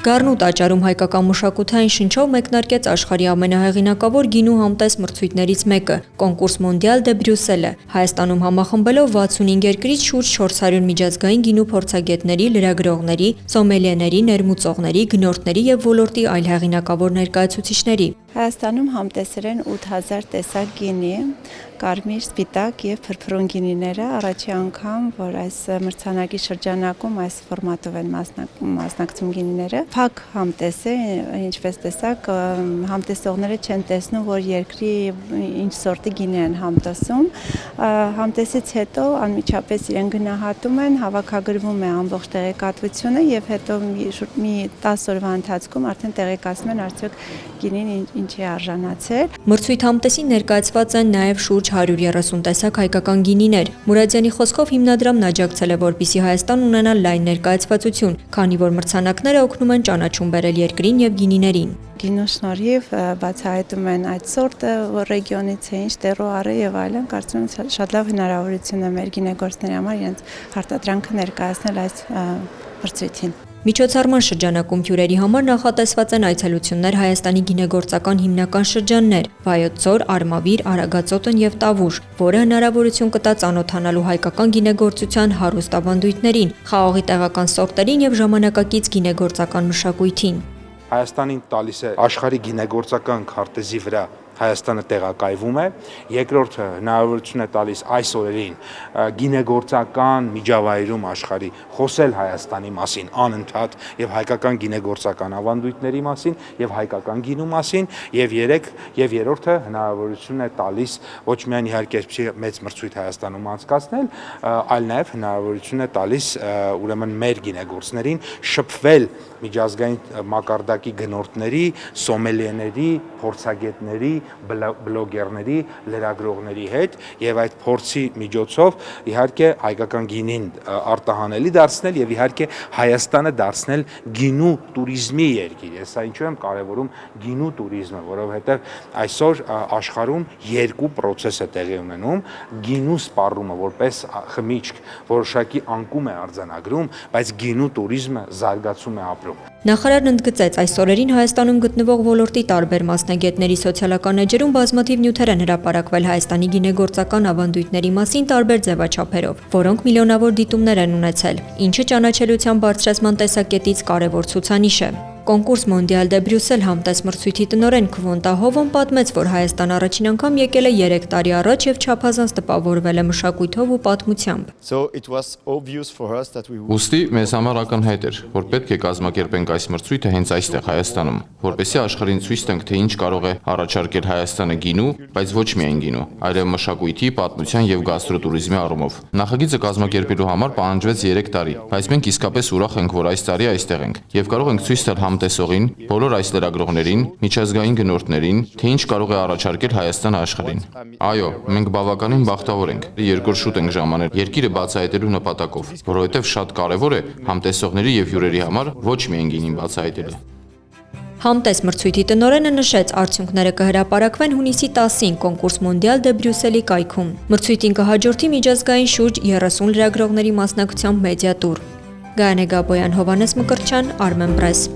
Գառնուտ աճարում հայկական մշակութային շնչով մեկնարկեց աշխարհի ամենահեղինակավոր գինու համտես մրցույթներից մեկը՝ կոնկուրս Մոնդիալ դե Բրյուսելը։ Հայաստանում համախմբելով 65 երկրից շուրջ 400 միջազգային գինու փորձագետների, լրագրողների, սոմելիեների, ներմուծողների, գնորդների եւ ոլորտի այլ հեղինակավոր ներկայացուցիչների։ Հայաստանում համտեսել են 8000 տեսակ գինի, կարմիր, սպիտակ եւ փրփրուն գինիները առաջի անգամ, որ այս մրցանակի շրջանակում այս ֆորմատով են մասնակցում գինիները։ Փակ համտես է, ինչպես տեսակ, համտեսողները չեն տեսնում, որ երկրի ինչ սորտի գինի են համտեսում։ Համտեսից հետո անմիջապես իրեն գնահատում են, հավաքագրվում է ամբողջ տեղեկատվությունը եւ հետո մի 10 օրվա ընթացքում արդեն տեղեկացնում են արդյոք գինին ինչի արժանացել։ Մրցույթ համտեսին ներկայացված են նաև շուրջ 130 տեսակ հայկական գինիներ։ Մուրադյանի խոսքով հիմնադրամն աջակցել է, որպեսզի Հայաստան ունենա լայն ներկայացվածություն, քանի որ մրցանակները օգնում են ճանաչում բերել երկրին եւ գինիներին։ Գինու շնորհիվ բացահայտում են այդ սորտը, որ ռեգիոնից է, ինչ տերոար է եւ այլն, կարծում եմ շատ լավ հնարավորություն է մեր գինեգործների համար իրենց արտադրանքը ներկայացնել այս մրցույթին։ Միջոցառման շրջանակում հյուրերի համար նախատեսված են այցելություններ Հայաստանի գինեգործական հիմնական շրջաններ՝ Վայոց ձոր, Արմավիր, Արագածոտն եւ Տավուշ, որը հնարավորություն կտա ծանոթանալու հայկական գինեգործության հարուստ ավանդույթներին, խաղողի տեղական սորտերին եւ ժամանակակից գինեգործական մշակույթին։ Հայաստանին տալիս է աշխարհի գինեգործական քարտեզի վրա Հայաստանը տեղակայվում է, երկրորդ հնարավորություն է տալիս այս օրերին գինեգործական միջավայրում աշխարհի խոսել Հայաստանի մասին անընդհատ եւ հայկական գինեգործական ավանդույթների մասին եւ հայկական գինու մասին եւ երրորդը հնարավորություն է տալիս ոչ միայն իհարկե մեծ մրցույթ Հայաստանում անցկացնել, այլ նաեւ հնարավորություն է տալիս ուրեմն մեր գինեգործներին շփվել միջազգային մակարդակի գնորդների, սոմելիեների, փորձագետների, բլոգերների, լրագրողների հետ եւ այդ փորձի միջոցով իհարկե հայկական գինին արտահանելի դարձնել եւ իհարկե Հայաստանը դարձնել գինու туриզմի երկիր։ Ես ինչու եմ կարևորում գինու туриզմը, որովհետեւ այսօր աշխարհում երկու process է տեղի ունենում՝ գինու սպառումը որպես խմիչք որոշակի անկում է արձանագրում, բայց գինու туриզմը զարգացում է ապրում։ Նախարարն ընդգծեց, այս օրերին Հայաստանում գտնվող ոլորտի տարբեր մասնագետների սոցիալական էջերում բազմաթիվ նյութեր են հրապարակվել Հայաստանի գինեգործական ավանդույթների մասին տարբեր ձևաչափերով, որոնք միլիոնավոր դիտումներ են ունեցել, ինչը ճանաչելիության բարձրացման տեսակետից կարևոր ցուցանիշ է։ Կոնկուրս Մոնդիալ դե Բրյուսել համտես մրցույթի տնօրեն Քվոնտա Հովոն պատմեց, որ Հայաստան առաջին անգամ եկել է 3 տարի առաջ եւ չափազանց տպավորվել է մշակույթով ու պատմությամբ։ Ոստի մեզ համար ակնհայտ էր, որ պետք է կազմակերպենք այս մրցույթը հենց այստեղ Հայաստանում, որպեսզի աշխարհին ցույց տանք, թե ինչ կարող է առաջարկել Հայաստանը գինու, բայց ոչ միայն գինու, այլև մշակույթի, պատմության եւ գաստրոտուրիզմի առումով։ Նախագիծը կազմակերպելու համար պահանջվեց 3 տարի, բայց մենք իսկապես ուրախ ենք, որ այս տարի այստեղ ենք եւ կարող ենք ցույց տալ համտեսողին, բոլոր այս լրագրողներին, միջազգային գնորդներին, թե ինչ կարող է առաջարկել Հայաստանը աշխարհին։ Այո, մենք բավականին բախտավոր ենք։ Երկրորդ շուտ ենք ժամանել երկիրը բացահայտելու նպատակով, որովհետև շատ կարևոր է համտեսողների եւ հյուրերի համար ոչ միայն գինին բացահայտելը։ Համտես մրցույթի տնօրենը նշեց, արդյունքները կհրապարակվեն հունիսի 10-ին կոնկուրս Մոնդիալ դե Բրյուսելի կայքում։ Մրցույթին կհաջորդի միջազգային շուրջ 30 լրագրողների մասնակցությամբ մեդիա տուր։ Գայանե Գաբոյան, Հովանես Մկրտչյան, Armenpress։